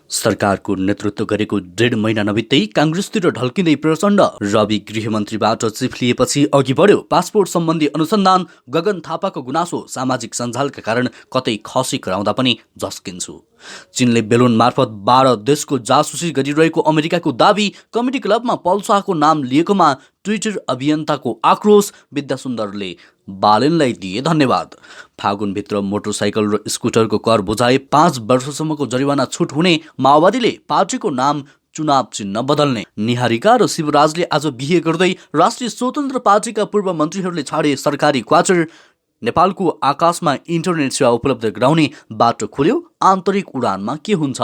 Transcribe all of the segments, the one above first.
सरकारको नेतृत्व गरेको 1.5 महिना नबित्दै काङ्ग्रेसतिर ढल्किँदै प्रचण्ड। रवि गृहमन्त्रीबाट चिफ लिएपछि अघि बढ्यो पासपोर्ट सम्बन्धी अनुसन्धान। गगन थापाको गुनासो सामाजिक सञ्जालका कारण कतै खसी कराउँदा पनि झस्किन्छु। चीनले बेलुन मार्फत 12 देशको जासुसी गरिरहेको अमेरिकाको दाबी। कमेडी क्लबमा पल शाहको नाम लिएकोमा ट्विटर अभियन्ताको आक्रोश। विद्यासुन्दरले बालेनलाई दिए धन्यवाद। फागुनभित्र मोटरसाइकल र स्कुटरको कर बुझाए 5 वर्षसम्मको जरिवाना छुट हुने। माओवादीले पार्टीको नाम चुनाव चिन्ह बदल्ने। निहारिका र शिवराजले आज बिहे गर्दै राष्ट्रिय स्वतन्त्र पार्टीका पूर्व मन्त्रीहरूले छाडे सरकारी क्वार्टर। नेपालको आकाशमा इन्टरनेट सेवा उपलब्ध गराउने बाटो खोल्यो। आन्तरिक उडानमा के हुन्छ?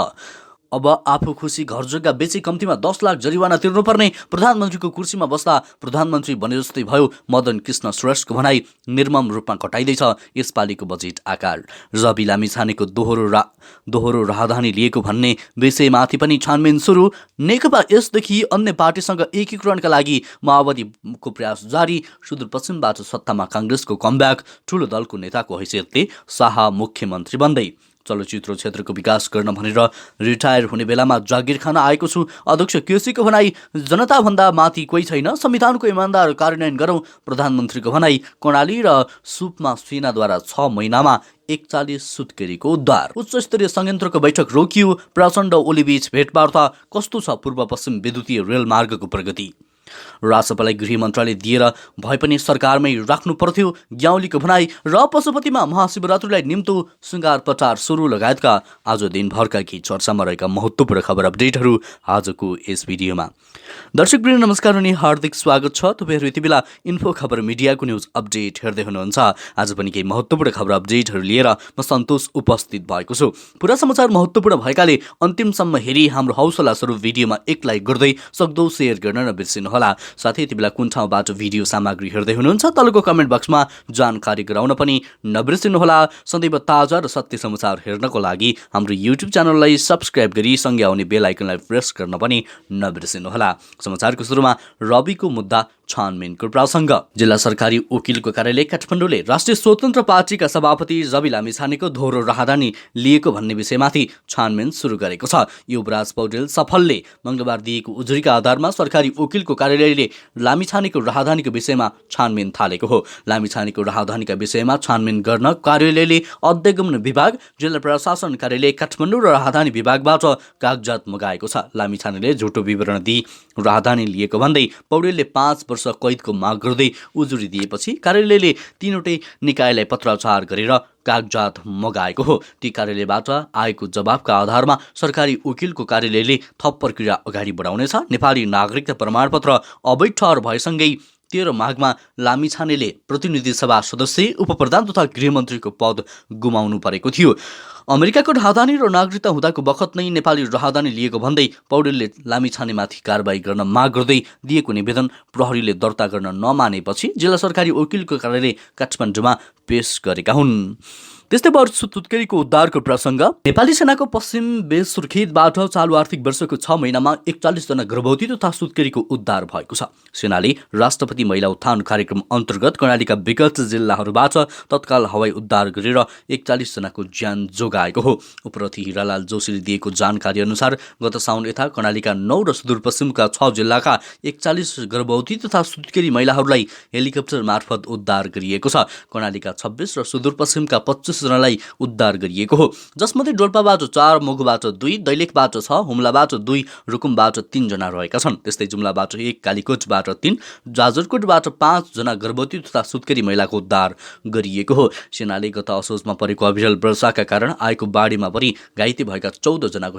अब आफू खुसी घर जग्गा बेची कम्तीमा 10 लाख जरिवाना तिर्नुपर्ने। प्रधानमन्त्रीको कुर्सीमा बस्दा प्रधानमन्त्री बने जस्तै भयो मदन कृष्ण श्रेष्ठको भनाई। निर्मम रूपमा घटाइँदैछ यसपालिको बजेट आकार। रवि लामिछानेको दोहोरो राजधानी लिएको भन्ने विषयमाथि पनि छानबिन सुरु। नेकपा यसदेखि अन्य पार्टीसँग एकीकरणका लागि माओवादीको प्रयास जारी। सुदूरपश्चिमबाट सत्तामा काङ्ग्रेसको कमब्याक। ठूलो दलको नेताको हैसियतले शाह मुख्यमन्त्री बन्दै। चलचित्र क्षेत्रको विकास गर्न भनेर रिटायर हुने बेलामा जागिर खान आएको छु। अध्यक्ष केसीको भनाई। जनताभन्दा माथि कोही छैन, संविधानको इमान्दार कार्यान्वयन गरौँ। प्रधानमन्त्रीको भनाई। कर्णाली र सुपमा सेनाद्वारा 6 महिनामा 41 सुत्केरीको उद्धार। उच्चस्तरीय संयन्त्रको बैठक रोकियो। प्रचण्ड ओलीबीच भेटवार्ता। कस्तो छ पूर्व पश्चिम विद्युतीय रेल मार्गको प्रगति? राजसभालाई गृह मन्त्रालय दिएर भए पनि सरकारमै राख्नु पर्थ्यो ग्याउलीको भनाई। र पशुपतिमा महाशिवरात्रिलाई निम्तो शृङ्गार पटार सुरु लगायतका आज दिनभरका केही चर्चामा रहेका महत्त्वपूर्ण खबर अपडेटहरू आजको यस भिडियोमा। दर्शकवृन्द नमस्कार अनि हार्दिक स्वागत छ। तपाईँहरू यति बेला इन्फो खबर मिडियाको न्युज अपडेट हेर्दै हुनुहुन्छ। आज पनि केही महत्त्वपूर्ण खबर अपडेटहरू लिएर म सन्तोष उपस्थित भएको छु। पुरा समाचार महत्त्वपूर्ण भएकाले अन्तिमसम्म हेरी हाम्रो हौसला स्वरूप भिडियोमा एक लाइक गर्दै सक्दो सेयर गर्न नबिर्सिनुहोला। साथै यति बेला कुन ठाउँबाट भिडियो सामग्री हेर्दै हुनुहुन्छ तलको कमेन्ट बक्समा जानकारी गराउन पनि नबिर्सिनुहोला। सदैव ताजा र सत्य समाचार हेर्नको लागि हाम्रो युट्युब च्यानललाई सब्स्क्राइब गरी सँगै आउने बेल आइकनलाई प्रेस गर्न पनि नबिर्सिनुहोला। समाचारको सुरुमा रविको मुद्दा छानबिनको प्रसङ्ग। जिल्ला सरकारी वकिलको कार्यालय काठमाडौँले राष्ट्रिय स्वतन्त्र पार्टीका सभापति रवि लामिछानेको दोहोरो राजधानी लिएको भन्ने विषयमाथि छानबिन सुरु गरेको छ। युवराज पौडेल सफलले मङ्गलबार दिएको उजुरीका आधारमा सरकारी वकिलको कार्यालयले लामिछानेको राजधानीको विषयमा छानबिन थालेको हो। लामिछानेको राजधानीका विषयमा छानबिन गर्न कार्यालयले अध्यगमन विभाग, जिल्ला प्रशासन कार्यालय काठमाडौँ र राजधानी विभागबाट कागजात मगाएको छ। लामिछानेले झुटो विवरण दिई राजधानी लिएको भन्दै पौडेलले 5 वर्ष कैदको माग गर्दै उजुरी दिएपछि कार्यालयले तीनवटै निकायलाई पत्राचार गरेर कागजात मगाएको हो। ती कार्यालयबाट आएको जवाफका आधारमा सरकारी वकिलको कार्यालयले थप प्रक्रिया अगाडि बढाउनेछ। नेपाली नागरिकता प्रमाणपत्र अवैध ठहर भएसँगै 13 माघमा लामिछानेले प्रतिनिधि सभा सदस्य, उपप्रधान तथा गृहमन्त्रीको पद गुमाउनु परेको थियो। अमेरिकाको राजधानी र नागरिकता हुँदाको बखत नै नेपाली राजधानी लिएको भन्दै पौडेलले लामिछानेमाथि कारबाही गर्न माग गर्दै दिएको निवेदन प्रहरीले दर्ता गर्न नमानेपछि जिल्ला सरकारी वकिलको कार्यालय काठमाडौँमा पेश गरेका हुन्। त्यस्तै वर्ष सुत्केरीको उद्धारको प्रसङ्ग। नेपाली सेनाको पश्चिम बेस सुर्खेतबाट चालु आर्थिक वर्षको 6 महिनामा 41 जना गर्भवती तथा सुत्केरीको उद्धार भएको छ। सेनाले राष्ट्रपति महिला उत्थान कार्यक्रम अन्तर्गत कर्णालीका विगत जिल्लाहरूबाट तत्काल हवाई उद्धार गरेर 41 जनाको ज्यान जोगाएको हो। उपरथी हिरालाल जोशीले दिएको जानकारी अनुसार गत साउन यता कर्णालीका 9 र सुदूरपश्चिमका 6 जिल्लाका 41 गर्भवती तथा सुत्केरी महिलाहरूलाई हेलिकप्टर मार्फत उद्धार गरिएको छ। कर्णालीका 26 र सुदूरपश्चिमका 25 जनालाई उद्धार गरिएको हो, जसमध्ये डोल्पाबाट 4, मुगुबाट 2, दैलेखबाट 6, हुम्लाबाट 2, रुकुमबाट 3 जना रहेका छन्। त्यस्तै जुम्लाबाट 1, कालीकोटबाट 3, जाजरकोटबाट 5 जना गर्भवती तथा सुत्केरी महिलाको उद्धार गरिएको हो। सेनाले गत असोजमा परेको अविरल वर्षाका कारण आएको बाढीमा पनि घाइते भएका 14 जनाको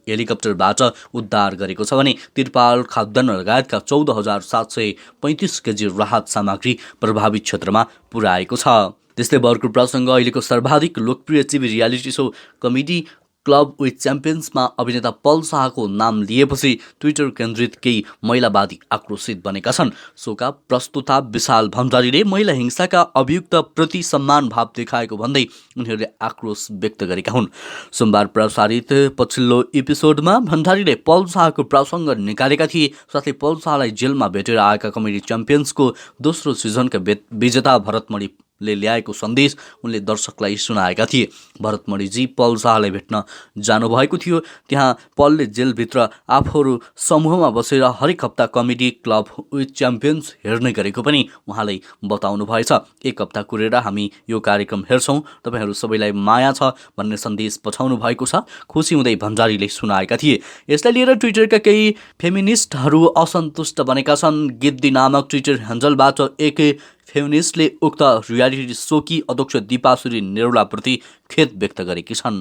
हेलिकप्टरबाट उद्धार गरेको छ भने तिरपाल, खाद्यान्न लगायतका 14,735 केजी राहत सामग्री प्रभावित क्षेत्रमा पुर्याएको छ। त्यस्तै बर्को प्रसङ्ग। अहिलेको सर्वाधिक लोकप्रिय TV reality show comedy club with च्याम्पियन्समा अभिनेता पल शाहको नाम लिएपछि ट्विटर केन्द्रित केही महिलावादी आक्रोशित बनेका छन्। सोका प्रस्तुता विशाल भण्डारीले महिला हिंसाका अभियुक्तप्रति सम्मान भाव देखाएको भन्दै उनीहरूले आक्रोश व्यक्त गरेका हुन्। सोमबार प्रसारित पछिल्लो एपिसोडमा भण्डारीले पल शाहको प्रसङ्ग निकालेका थिए। साथै पल शाहलाई जेलमा भेटेर आएका कमेडी च्याम्पियन्सको दोस्रो सिजनका विजेता भरतमणि ले ल्याएको सन्देश उनले दर्शकलाई सुनाएका थिए। भरतमणिजी पल शाहलाई भेट्न जानुभएको थियो। त्यहाँ पलले जेलभित्र आफूहरू समूहमा बसेर हरेक हप्ता कमेडी क्लब विथ च्याम्पियन्स हेर्ने गरेको पनि उहाँले बताउनु भएछ। एक हप्ता कुरेर हामी यो कार्यक्रम हेर्छौँ, तपाईँहरू सबैलाई माया छ भन्ने सन्देश पठाउनु भएको छ, खुसी हुँदै भण्डारीले सुनाएका थिए। यसलाई लिएर ट्विटरका केही फेमिनिस्टहरू असन्तुष्ट बनेका छन्। गिद्दी नामक ट्विटर ह्यान्डलबाट एक फेमिनिस्टले उक्त रियालिटी सोकी अध्यक्ष दीपाश्री नेउलाप्रति खेद व्यक्त गरेकी छन्।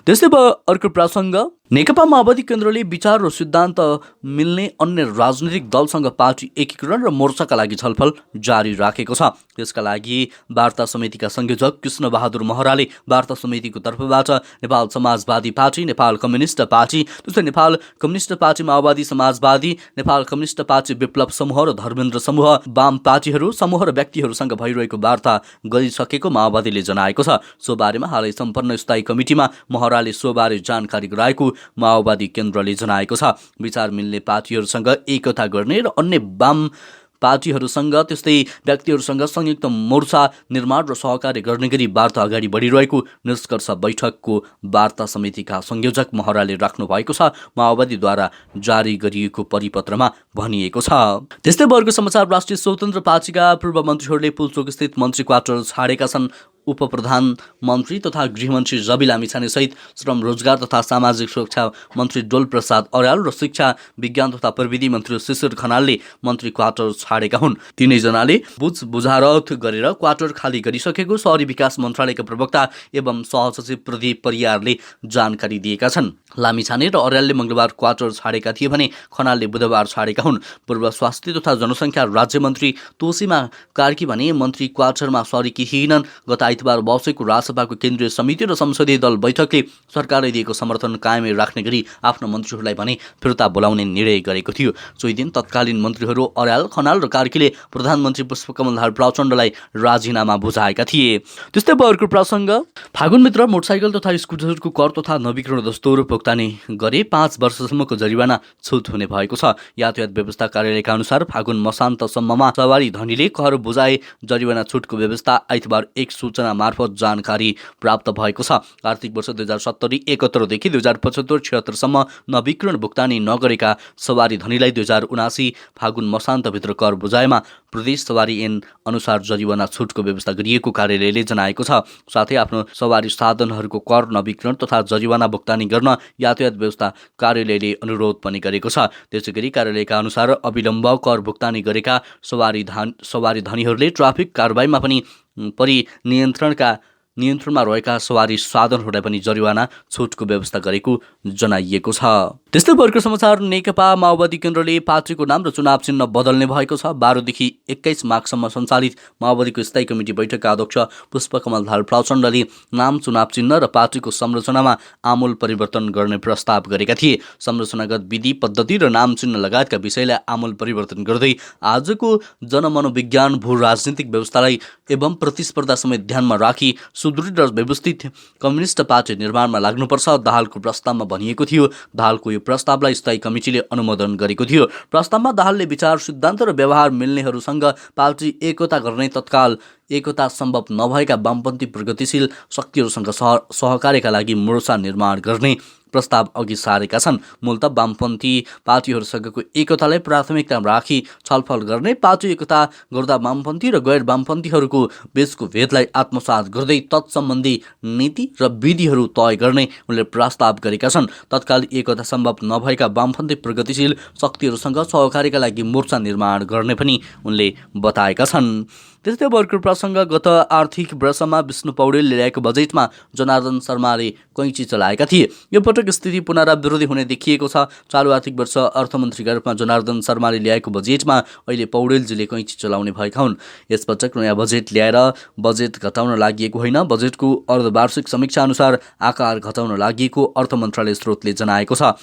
त्यस्तै अर्को प्रसङ्ग, नेकपा माओवादी केन्द्रले विचार र सिद्धान्त मिल्ने अन्य राजनैतिक दलसँग पार्टी एकीकरण र मोर्चाका लागि छलफल जारी राखेको छ। त्यसका लागि वार्ता समितिका संयोजक कृष्ण बहादुर महराले वार्ता समितिको तर्फबाट नेपाल समाजवादी पार्टी, नेपाल कम्युनिस्ट पार्टी, त्यस्तै नेपाल कम्युनिस्ट पार्टी माओवादी समाजवादी, नेपाल कम्युनिस्ट पार्टी विप्लव समूह र धर्मेन्द्र समूह, वाम पार्टीहरू समूह र व्यक्तिहरूसँग भइरहेको वार्ता गरिसकेको माओवादीले जनाएको छ। सो बारेमा हालै सम्पन्न स्थायी कमिटीमा महराले सोबारे जानकारी गराएको माओवादी केन्द्रले जनाएको छ। विचार मिल्ने पार्टीहरूसँग एकता गर्ने र अन्य वाम पार्टीहरूसँग त्यस्तै व्यक्तिहरूसँग संयुक्त मोर्चा निर्माण र सहकार्य गर्ने गरी वार्ता अगाडि बढिरहेको निष्कर्ष बैठकको वार्ता समितिका संयोजक महराले राख्नु भएको छ, माओवादीद्वारा जारी गरिएको परिपत्रमा भनिएको छ। त्यस्तै वर्ग समाचार, राष्ट्रिय स्वतन्त्र पार्टीका पूर्व मन्त्रीहरूले पुल्चोक स्थित मन्त्री क्वार्टर छाडेका छन्। उप प्रधानमन्त्री तथा गृहमन्त्री रवि लामिछानेसहित श्रम रोजगार तथा सामाजिक सुरक्षा मन्त्री डोल प्रसाद अर्याल र शिक्षा विज्ञान तथा प्रविधि मन्त्री शिशिर खनालले मन्त्री क्वार्टर छाडेका हुन्। तीनैजनाले बुझारत गरेर क्वार्टर खाली गरिसकेको शहरी विकास मन्त्रालयका प्रवक्ता एवं सहसचिव प्रदीप परियारले जानकारी दिएका छन्। लामिछाने र अर्यालले मंगलबार क्वार्टर छाडेका थिए भने खनालले बुधबार छाडेका हुन्। पूर्व स्वास्थ्य तथा जनसङ्ख्या राज्यमन्त्री तोसीमा कार्की भने मन्त्री क्वार्टरमा सरेकी थिएनन्। गत आइतबार बसेको राजसभाको केन्द्रीय समिति र संसदीय दल बैठकले सरकारले दिएको समर्थन कायमै राख्ने गरी आफ्ना मन्त्रीहरूलाई भने फिर्ता बोलाउने निर्णय गरेको थियो। सोही दिन तत्कालीन मन्त्रीहरू अर्याल, खनाल र कार्कीले प्रधानमन्त्री पुष्पकमल दाहाल प्रचण्डलाई राजीनामा बुझाएका थिए। त्यस्तै अर्को प्रसङ्ग, फागुनभित्र मोटरसाइकल तथा स्कुटरको कर तथा नवीकरण दस्तुर भुक्तानी गरे 5 वर्षसम्मको जरिवाना छुट हुने भएको छ। यातायात व्यवस्था कार्यालयका अनुसार फागुन मसान्तसम्ममा सवारी धनीले कर बुझाए जरिवाना छुटको व्यवस्था आइतबार एक सूचना मार्फत जानकारी प्राप्त भएको छ। आर्थिक वर्ष 2070-71 देखि 2075-76 सम्म नवीकरण भुक्तानी नगरेका सवारी धनीलाई 2079 फागुन मसान्तभित्र कर बुझाएमा प्रदेश सवारी ऐन अनुसार जरिवाना छुटको व्यवस्था गरिएको कार्यालयले जनाएको छ। साथै आफ्नो सवारी साधनहरूको कर नवीकरण तथा जरिवाना भुक्तानी गर्न यातायात व्यवस्था कार्यालयले अनुरोध पनि गरेको छ। त्यसैगरी कार्यालयका अनुसार अविलम्ब कर भुक्तानी गरेका सवारी धनीहरूले ट्राफिक कारबाहीमा पनि नियन्त्रणमा रहेका सवारी साधनहरूलाई पनि जरिवाना छुटको व्यवस्था गरेको जनाइएको छ। त्यस्तै अर्को समाचार, नेकपा माओवादी केन्द्रले पार्टीको नाम र चुनाव चिन्ह बदल्ने भएको छ। 12 देखि 21 माघसम्म सञ्चालित माओवादीको स्थायी कमिटी बैठकका अध्यक्ष पुष्पकमल दाहाल प्रचण्डले नाम, चुनाव चिन्ह र पार्टीको संरचनामा आमूल परिवर्तन गर्ने प्रस्ताव गरेका थिए। संरचनागत विधि पद्धति र नाम चिन्ह लगायतका विषयलाई आमूल परिवर्तन गर्दै आजको जनमनोविज्ञान, भू राजनीतिक व्यवस्थालाई एवं प्रतिस्पर्धा समेत ध्यानमा राखी सुदृढ र व्यवस्थित कम्युनिस्ट पार्टी निर्माणमा लाग्नुपर्छ दाहालको प्रस्तावमा भनिएको थियो। दाहालको यो प्रस्तावलाई स्थायी कमिटीले अनुमोदन गरेको थियो। प्रस्तावमा दाहालले विचार, सिद्धान्त र व्यवहार मिल्नेहरूसँग पार्टी एकता गर्ने, तत्काल एकता सम्भव नभएका वामपन्थी प्रगतिशील शक्तिहरूसँग सहकार्यका लागि मोर्चा निर्माण गर्ने प्रस्ताव अघि सारेका छन्। मूलत वामपन्थी पार्टीहरूसँगको एकतालाई प्राथमिकता राखी छलफल गर्ने, पार्टी एकता गर्दा वामपन्थी र गैर वामपन्थीहरूको बीचको भेदलाई आत्मसात गर्दै तत्सम्बन्धी नीति र विधिहरू तय गर्ने उनले प्रस्ताव गरेका छन्। तत्काल एकता सम्भव नभएका वामपन्थी प्रगतिशील शक्तिहरूसँग सहकार्यका लागि मोर्चा निर्माण गर्ने पनि उनले बताएका छन्। त्यस्तै अर्को प्रसङ्ग, गत आर्थिक वर्षमा विष्णु पौडेलले ल्याएको बजेटमा जनार्दन शर्माले कैँची चलाएका थिए। यो पटक स्थिति पुनरावृत्ति हुने देखिएको छ। चालु आर्थिक वर्ष अर्थमन्त्रीका रूपमा जनार्दन शर्माले ल्याएको बजेटमा अहिले पौडेलजीले कैँची चलाउने भएका हुन्। यसपटक नयाँ बजेट ल्याएर बजेट घटाउन लागि होइन, बजेटको अर्धवार्षिक समीक्षा अनुसार आकार घटाउन लागि अर्थ मन्त्रालय स्रोतले जनाएको छ।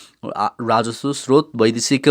राजस्व स्रोत, वैदेशिक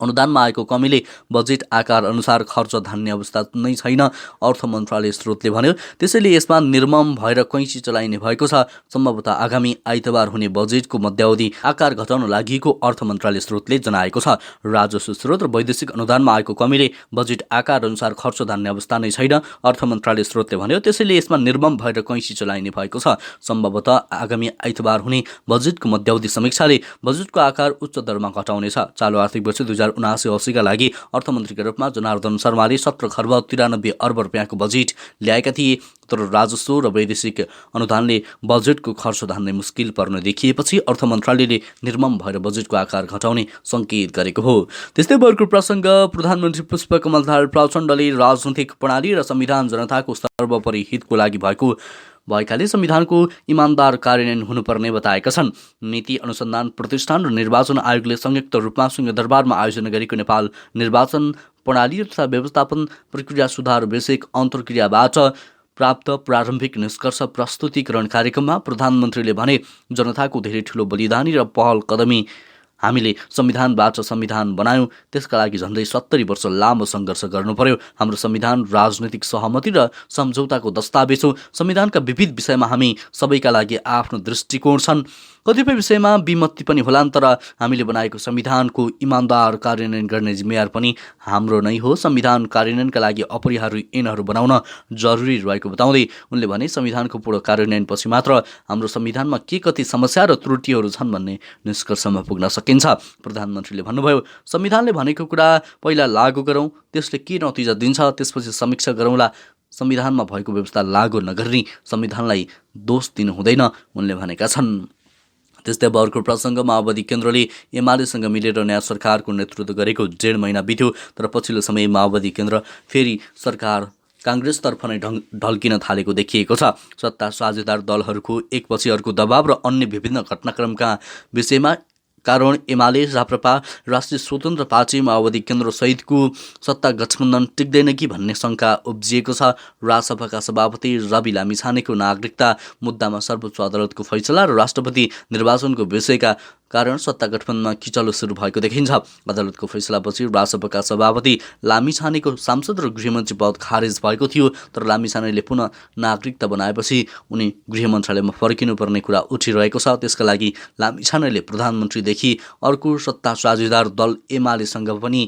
अनुदानमा आएको कमीले बजेट आकार अनुसार खर्च धान्ने अवस्था नै छैन, अर्थ मन्त्रालय स्रोतले भन्यो। त्यसैले यसमा निर्मम भएर कैँची चलाइने भएको छ। सम्भवतः आगामी आइतबार हुने बजेटको मध्यावधि आकार घटाउन लागि अर्थ मन्त्रालय स्रोतले जनाएको छ। राजस्व स्रोत र वैदेशिक अनुदानमा आएको कमीले बजेट आकार अनुसार खर्च धान्ने अवस्था नै छैन, अर्थ मन्त्रालय स्रोतले भन्यो। त्यसैले यसमा निर्मम भएर कैँची चलाइने भएको छ। सम्भवतः आगामी आइतबार हुने बजेटको मध्यावधि समीक्षाले बजेटको आकार उच्च दरमा घटाउनेछ। चालु आर्थिक वर्ष 2079-80 का लागि अर्थमन्त्रीका रूपमा जनार्दन शर्माले 17 खर्ब 93 अर्ब रुपियाँको बजेट ल्याएका थिए। तर राजस्व र वैदेशिक अनुदानले बजेटको खर्च धान्ने मुस्किल पर्न देखिएपछि अर्थ मन्त्रालयले निर्मम भएर बजेटको आकार घटाउने सङ्केत गरेको हो। त्यस्तै अर्को प्रसङ्ग, प्रधानमन्त्री पुष्पकमल दाहाल प्रचण्डले राजनैतिक प्रणाली र संविधान जनताको सर्वोपरि हितको लागि भएकाले संविधानको इमान्दार कार्यान्वयन हुनुपर्ने बताएका छन्। नीति अनुसन्धान प्रतिष्ठान र निर्वाचन आयोगले संयुक्त रूपमा सिंहदरबारमा आयोजना गरेको नेपाल निर्वाचन प्रणाली तथा व्यवस्थापन प्रक्रिया सुधार वैश्विक अन्तर्क्रियाबाट प्राप्त प्रारम्भिक निष्कर्ष प्रस्तुतिकरण कार्यक्रममा प्रधानमन्त्रीले भने, जनताको धेरै ठुलो बलिदानी र पहल कदमी हामीले संविधानबाट संविधान बनायौँ। त्यसका लागि झन्डै 70 वर्ष लामो सङ्घर्ष गर्नु पर्यो। हाम्रो संविधान राजनैतिक सहमति र सम्झौताको दस्तावेज हो। संविधानका विविध विषयमा हामी सबैका लागि आफ्नो दृष्टिकोण छन्। कतिपय विषयमा विमति पनि होलान्, तर हामीले बनाएको संविधानको इमान्दार कार्यान्वयन गर्ने जिम्मेवार पनि हाम्रो नै हो। संविधान कार्यान्वयनका लागि अपरिहार्य ऐनहरू बनाउन जरुरी रहेको बताउँदै उनले भने, संविधानको पूर्ण कार्यान्वयनपछि मात्र हाम्रो संविधानमा के कति समस्या र त्रुटिहरू छन् भन्ने निष्कर्षमा पुग्न सकिन्छ। प्रधानमन्त्रीले भन्नुभयो, संविधानले भनेको कुरा पहिला लागू गरौँ, त्यसले के नतिजा दिन्छ त्यसपछि समीक्षा गरौँला। संविधानमा भएको व्यवस्था लागू नगर्ने संविधानलाई दोष दिनु हुँदैन, उनले भनेका छन्। त्यस्तै अर्को प्रसङ्ग, माओवादी केन्द्रले एमालेसँग मिलेर नयाँ सरकारको नेतृत्व गरेको 1.5 महिना बित्यो, तर पछिल्लो समय माओवादी केन्द्र फेरि सरकार काङ्ग्रेसतर्फ नै ढल्किन थालेको देखिएको छ। सत्ता साझेदार दलहरूको एकपछि अर्को दबाव र अन्य विभिन्न घटनाक्रमका विषयमा कारण एमाले, राप्रपा, राष्ट्रिय स्वतन्त्र पार्टी, माओवादी केन्द्र सहितको सत्ता गठबन्धन टिक्दैन कि भन्ने शङ्का उब्जिएको छ। राजसभाका सभापति रवि लामिछानेको नागरिकता मुद्दामा सर्वोच्च अदालतको फैसला र राष्ट्रपति निर्वाचनको विषयका कारण सत्ता गठबन्धनमा किचलो सुरु भएको देखिन्छ। अदालतको फैसलापछि राजसभाका सभापति लामिछानेको सांसद र गृहमन्त्री पद खारेज भएको थियो, तर लामिछानेले पुनः नागरिकता बनाएपछि उनी गृह मन्त्रालयमा फर्किनुपर्ने कुरा उठिरहेको छ। त्यसका लागि लामिछानेले प्रधानमन्त्रीदेखि अर्को सत्ता साझेदार दल एमालेसँग पनि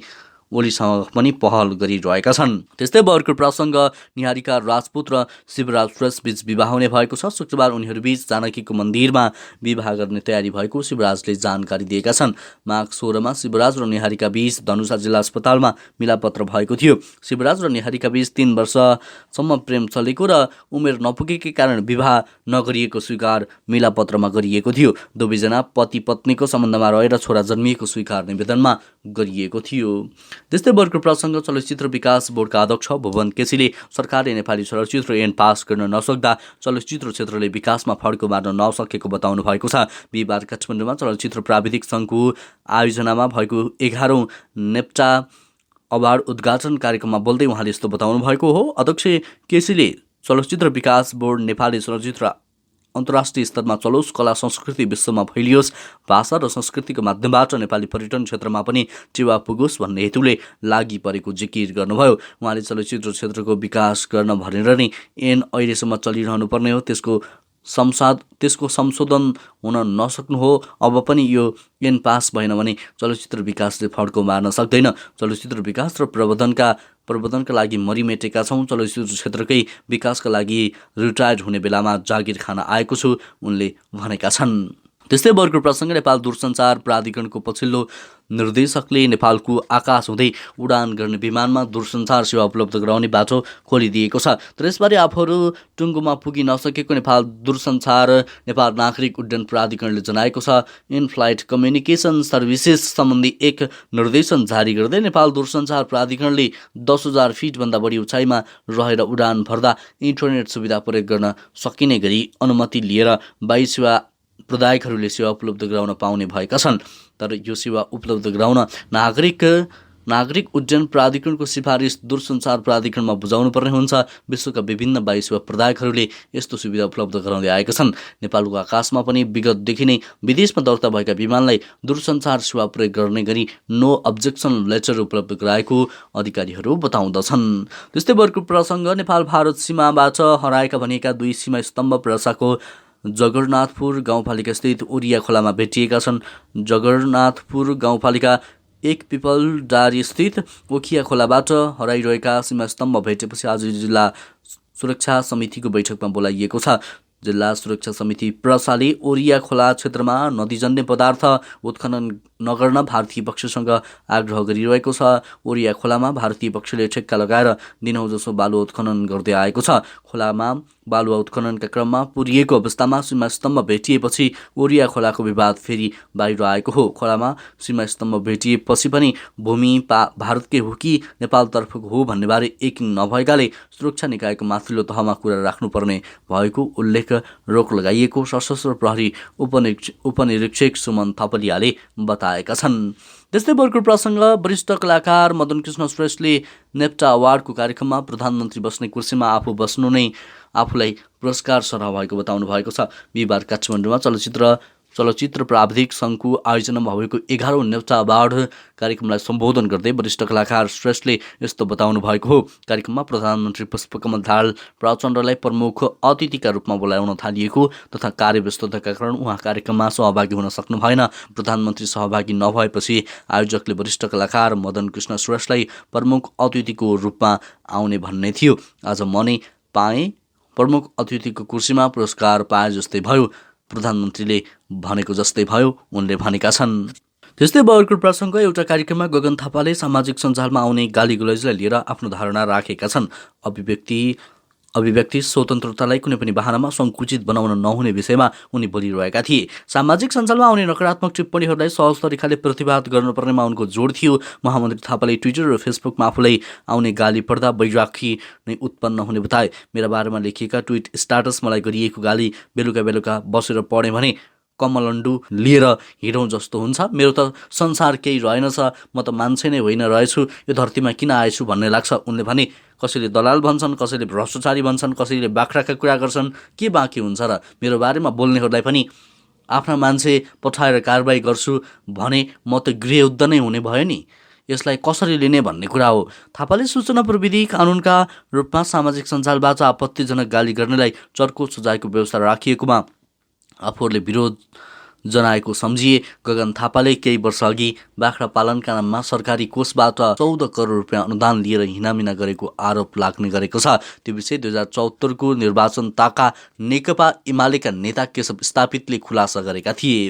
ओलीसँग पनि पहल गरिरहेका छन्। त्यस्तै अर्को प्रसङ्ग, निहारिका राजपूत र शिवराज श्रेष्ठ बीच विवाह हुने भएको छ। शुक्रबार उनीहरूबीच जानकीको मन्दिरमा विवाह गर्ने तयारी भएको शिवराजले जानकारी दिएका छन्। माघ 16 शिवराज र निहारिका बीच धनुषा जिल्ला अस्पतालमा मिलापत्र भएको थियो। शिवराज र निहारिका बीच 3 वर्षसम्म प्रेम चलेको र उमेर नपुगेकै कारण विवाह नगरिएको स्वीकार मिलापत्रमा गरिएको थियो। दुवैजना पति पत्नीको सम्बन्धमा रहेर छोरा जन्मिएको स्वीकार निवेदनमा गरिएको थियो। त्यस्तै अर्को प्रसङ्ग, चलचित्र विकास बोर्डका अध्यक्ष भुवन केसीले सरकारले नेपाली चलचित्र ऐन पास गर्न नसक्दा चलचित्र क्षेत्रले विकासमा फड्को मार्न नसकेको बताउनु भएको छ। बिहिबार काठमाडौँमा चलचित्र प्राविधिक सङ्घको आयोजनामा भएको 11औं नेप्टा अवार्ड उद्घाटन कार्यक्रममा बोल्दै उहाँले यस्तो बताउनु भएको हो। अध्यक्ष केसीले चलचित्र विकास बोर्ड नेपाली चलचित्र अन्तर्राष्ट्रिय स्तरमा चलोस्, कला संस्कृति विश्वमा फैलियोस्, भाषा र संस्कृतिको माध्यमबाट नेपाली पर्यटन क्षेत्रमा पनि टेवा पुगोस् भन्ने हेतुले लागि परेको जिकिर गर्नुभयो। उहाँले चलचित्र क्षेत्रको विकास गर्न भनेर नै ऐन अहिलेसम्म चलिरहनु पर्ने हो, त्यसको संशोधन हुन नसक्नु हो। अब पनि यो ऐन पास भएन भने चलचित्र विकासले फड्को मार्न सक्दैन। चलचित्र विकास र प्रवर्धनका लागि मरिमेटेका छौँ। चलचित्र क्षेत्रकै विकासका लागि रिटायर्ड हुने बेलामा जागिर खान आएको छु, उनले भनेका छन्। त्यस्तै अर्को प्रसङ्ग, नेपाल दूरसञ्चार प्राधिकरणको पछिल्लो निर्देशकले नेपालको आकाश हुँदै उडान गर्ने विमानमा दूरसञ्चार सेवा उपलब्ध गराउने बाटो खोलिदिएको छ। तर यसबारे आफूहरू टुङ्गोमा पुगि नसकेको नेपाल दूरसञ्चार नेपाल नागरिक उड्डयन प्राधिकरणले जनाएको छ। इन फ्लाइट कम्युनिकेसन सर्भिसेस सम्बन्धी एक निर्देशन जारी गर्दै नेपाल दूरसञ्चार प्राधिकरणले 10,000 फिटभन्दा बढी उचाइमा रहेर उडान भर्दा इन्टरनेट सुविधा प्रयोग गर्न सकिने गरी अनुमति लिएर वायु सेवा प्रदायकहरूले सेवा उपलब्ध गराउन पाउने भएका छन्। तर यो सेवा उपलब्ध गराउन नागरिक नागरिक उड्डयन प्राधिकरणको सिफारिस दूरसञ्चार प्राधिकरणमा बुझाउनु पर्ने हुन्छ। विश्वका विभिन्न वायु सेवा प्रदायकहरूले यस्तो सुविधा उपलब्ध गराउँदै आएका छन्। नेपालको आकाशमा पनि विगतदेखि नै विदेशमा दर्ता भएका विमानलाई दूरसञ्चार सेवा प्रयोग गर्ने गरी नो अब्जेक्सन लेटर उपलब्ध गराएको अधिकारीहरू बताउँदछन्। त्यस्तै अर्को प्रसङ्ग, नेपाल भारत सीमाबाट हराएका भनिएका 2 सीमा स्तम्भ पर्साको जगन्नाथपुर गाउँपालिका स्थित ओरिया खोलामा भेटिएका छन्। जगन्नाथपुर गाउँपालिका 1 पिपलडारी स्थित ओखिया खोलाबाट हराइरहेका सीमा स्तम्भ भेटेपछि आज जिल्ला सुरक्षा समितिको बैठकमा बोलाइएको छ। जिल्ला सुरक्षा समिति प्रसाले ओरिया खोला क्षेत्रमा नदीजन्य पदार्थ उत्खनन नगर्न भारतीय पक्षसँग आग्रह गरिरहेको छ। ओरिया खोलामा भारतीय पक्षले ठेक्का लगाएर दिनौँ जसो बालु उत्खनन गर्दै आएको छ। खोलामा बालुवा उत्खननका क्रममा पुरिएको अवस्थामा सीमा स्तम्भ भेटिएपछि ओरिया खोलाको विवाद फेरि बाहिर आएको हो। खोलामा सीमा स्तम्भ भेटिएपछि पनि भूमि भारतकै हो कि नेपालतर्फको हो भन्नेबारे यकिन नभएकाले सुरक्षा निकायको माथिल्लो तहमा कुरा राख्नुपर्ने भएको उल्लेख रोक लगाइएको सशस्त्र प्रहरी उपनिरीक्षक सुमन थपलियाले बताएका छन्। त्यस्तै अर्को प्रसङ्ग, वरिष्ठ कलाकार मदन कृष्ण श्रेष्ठले नेप्टा अवार्डको कार्यक्रममा प्रधानमन्त्री बस्ने कुर्सीमा आफू बस्नु नै आफूलाई पुरस्कार सरह भएको बताउनु भएको छ। बिहिबार काठमाडौँमा चलचित्र प्राविधिक सङ्घको आयोजनामा भएको 11औं नेप्टा अवार्ड कार्यक्रमलाई सम्बोधन गर्दै वरिष्ठ कलाकार श्रेष्ठले यस्तो बताउनु भएको हो। कार्यक्रममा प्रधानमन्त्री पुष्पकमल दाहाल प्रचण्डलाई प्रमुख अतिथिका रूपमा बोलाउन थालिएको तथा कार्यव्यस्तताका कारण उहाँ कार्यक्रममा सहभागी हुन सक्नु भएन। प्रधानमन्त्री सहभागी नभएपछि आयोजकले वरिष्ठ कलाकार मदन कृष्ण श्रेष्ठलाई प्रमुख अतिथिको रूपमा आउने भन्ने थियो। आज म नै पाएँ, प्रमुख अतिथिको कुर्सीमा पुरस्कार पाए जस्तै भयो, प्रधानमन्त्रीले भनेको जस्तै भयो, उनले भनेका छन्। त्यस्तै अर्को प्रसङ्ग, एउटा कार्यक्रममा गगन थापाले सामाजिक सञ्जालमा आउने गाली गुलजलाई लिएर आफ्नो धारणा राखेका छन्। अभिव्यक्ति स्वतन्त्रतालाई कुनै पनि बहानामा सङ्कुचित बनाउन नहुने विषयमा उनी बोलिरहेका थिए। सामाजिक सञ्जालमा आउने नकारात्मक टिप्पणीहरूलाई सहज तरिकाले प्रतिवाद गर्नुपर्नेमा उनको जोड थियो। महामन्त्री थापाले ट्विटर र फेसबुकमा आफूलाई आउने गाली पढ्दा वैरागी नै उत्पन्न हुने बताए। मेरा बारेमा लेखिएका ट्विट स्ट्याटस मलाई गरिएको गाली बेलुका बसेर पढेँ भने कमलन्डु लिएर हिँडौँ जस्तो हुन्छ। मेरो त संसार केही रहेनछ, म त मान्छे नै होइन रहेछु, यो धरतीमा किन आएछु भन्ने लाग्छ, उनले भने। कसैले दलाल भन्छन्, कसैले भ्रष्टाचारी भन्छन्, कसैले बाख्राका कुरा गर्छन्, के बाँकी हुन्छ र? मेरो बारेमा बोल्नेहरूलाई पनि आफ्ना मान्छे पठाएर कारबाही गर्छु भने म त गृहयुद्ध नै हुने भयो नि। यसलाई कसरी लिने भन्ने कुरा हो। थापाले सूचना प्रविधि कानुनका रूपमा सामाजिक सञ्जालबाट आपत्तिजनक गाली गर्नेलाई चर्को सजायको व्यवस्था राखिएकोमा आफूहरूले विरोध जनाएको सम्झिए। गगन थापाले केही वर्ष अघि बाख्रा पालनका नाममा सरकारी कोषबाट 14 करोड रुपियाँ अनुदान लिएर हिनामिना गरेको आरोप लाग्ने गरेको छ। त्यो विषय 2074 को निर्वाचन ताका नेकपा एमालेका नेता केशव स्थापितले खुलासा गरेका थिए।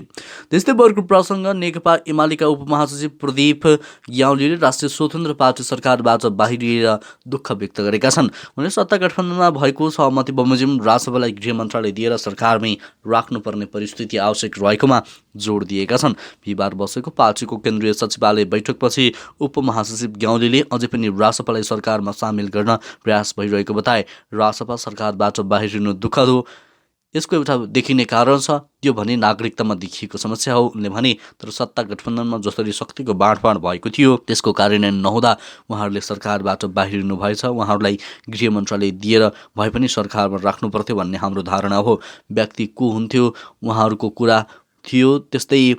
त्यस्तै अर्को प्रसङ्ग, नेकपा एमालेका उपमहासचिव प्रदीप ग्यावालीले राष्ट्रिय स्वतन्त्र पार्टी सरकारबाट बाहिरिएर दुःख व्यक्त गरेका छन्। उनले सत्ता गठबन्धनमा भएको सहमति बमोजिम राजसभालाई गृह मन्त्रालय दिएर सरकारमै राख्नुपर्ने परिस्थिति आवश्यक रहेकोमा जोड दिएका छन्। बिहिबार बसेको पार्टीको केन्द्रीय सचिवालय बैठकपछि उपमहासचिव ग्यावालीले अझै पनि राजसभालाई सरकारमा सामेल गर्न प्रयास भइरहेको बताए। राजसभा सरकारबाट बाहिरिनु दुःखद हो, यसको एउटा देखिने कारण छ, त्यो भने नागरिकतामा देखिएको समस्या हो, उनले भने। तर सत्ता गठबन्धनमा जसरी शक्तिको बाँडफाँड भएको थियो त्यसको कार्यान्वयन नहुँदा उहाँहरूले सरकारबाट बाहिरिनु भएछ। उहाँहरूलाई गृह मन्त्रालय दिएर भए पनि सरकारमा राख्नु पर्थ्यो भन्ने हाम्रो धारणा हो। व्यक्ति को हुन्थ्यो उहाँहरूको कुरा थियो, त्यस्तै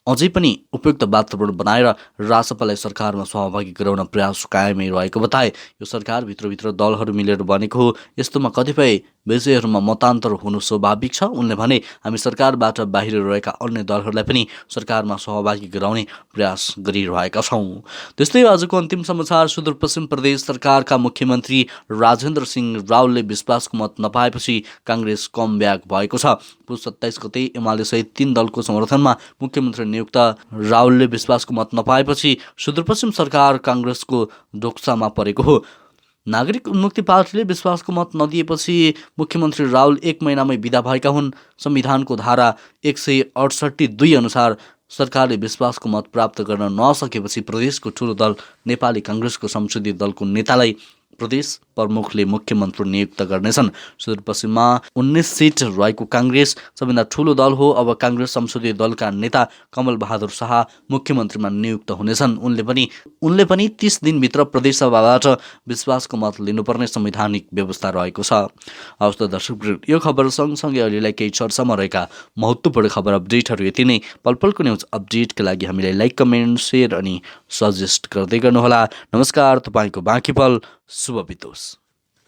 अझै पनि उपयुक्त वातावरण बनाएर राजसभालाई सरकारमा सहभागी गराउन प्रयास कायमै रहेको बताए। यो सरकार भित्रभित्र दलहरू मिलेर बनेको हो, यस्तोमा कतिपय विषयहरूमा मतान्तर हुनु स्वाभाविक छ, उनले भने। हामी सरकारबाट बाहिर रहेका अन्य दलहरूलाई पनि सरकारमा सहभागी गराउने प्रयास गरिरहेका छौँ। त्यस्तै आजको अन्तिम समाचार, सुदूरपश्चिम प्रदेश सरकारका मुख्यमन्त्री राजेन्द्र सिंह रावलले विश्वासको मत नपाएपछि काङ्ग्रेस कम ब्याक भएको छ। पुस 27 गते एमाले सहित 3 दलको समर्थनमा मुख्यमन्त्री नियुक्त रावलले विश्वासको मत नपाएपछि सुदूरपश्चिम सरकार काङ्ग्रेसको ढोक्सामा परेको हो। नागरिक उन्मुक्ति पार्टीले विश्वासको मत नदिएपछि मुख्यमन्त्री रावल 1 महिनामै विदा भएका हुन्। संविधानको धारा 168(2) अनुसार सरकारले विश्वासको मत प्राप्त गर्न नसकेपछि प्रदेशको ठुलो दल नेपाली काङ्ग्रेसको संसदीय दलको नेतालाई प्रदेश प्रमुखले मुख्यमन्त्री नियुक्त गर्नेछन्। सुदूरपश्चिममा 19 सिट रहेको काङ्ग्रेस सबैभन्दा ठूलो दल हो। अब काङ्ग्रेस संसदीय दलका नेता कमल बहादुर शाह मुख्यमन्त्रीमा नियुक्त हुनेछन्। उनले पनि 30 दिनभित्र प्रदेशसभाबाट विश्वासको मत लिनुपर्ने संवैधानिक व्यवस्था रहेको छ। हवस् त दर्शकवृन्द, यो खबर सँगसँगै अहिलेलाई केही चर्चामा रहेका महत्त्वपूर्ण खबर अपडेटहरू यति नै। पलपलको न्युज अपडेटका लागि हामीलाई लाइक, कमेन्ट, सेयर अनि सजेस्ट गर्दै गर्नुहोला। नमस्कार, तपाईँको बाँकी पल शुभ बितोस्।